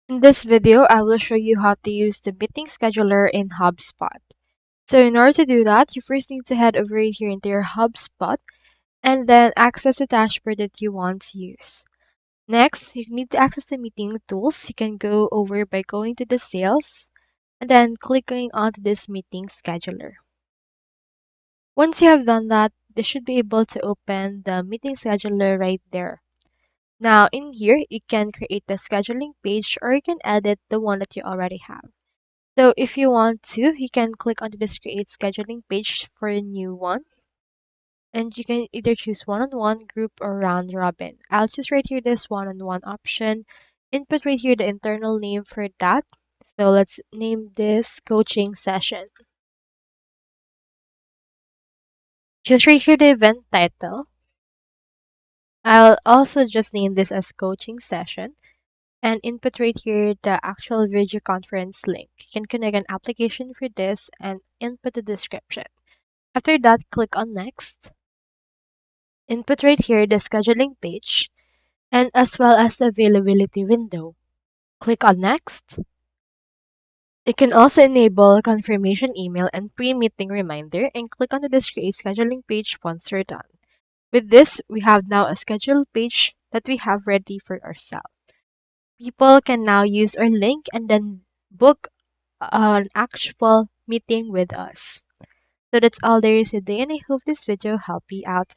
In this video, I will show you how to use the meeting scheduler in HubSpot. So in order to do that, you first need to head over here into your HubSpot and then access the dashboard that you want to use. Next, you need to access the meeting tools. You can go over by going to the sales and then clicking onto this meeting scheduler. Once you have done that, you should be able to open the meeting scheduler right there. Now in here, you can create the scheduling page or you can edit the one that you already have. So if you want to, you can click onto this create scheduling page for a new one. And you can either choose one-on-one, group, or round robin. I'll choose right here this one-on-one option. Input right here the internal name for that. So let's name this coaching session. Choose right here the event title. I'll also just name this as coaching session. And input right here the actual video conference link. You can connect an application for this and input the description. After that, click on next. Input right here the scheduling page and as well as the availability window. Click on next. You can also enable confirmation email and pre-meeting reminder and click on the create scheduling page once you're done. With this, we have now a schedule page that we have ready for ourselves. People can now use our link and then book an actual meeting with us. So that's all there is today, and I hope this video helped you out.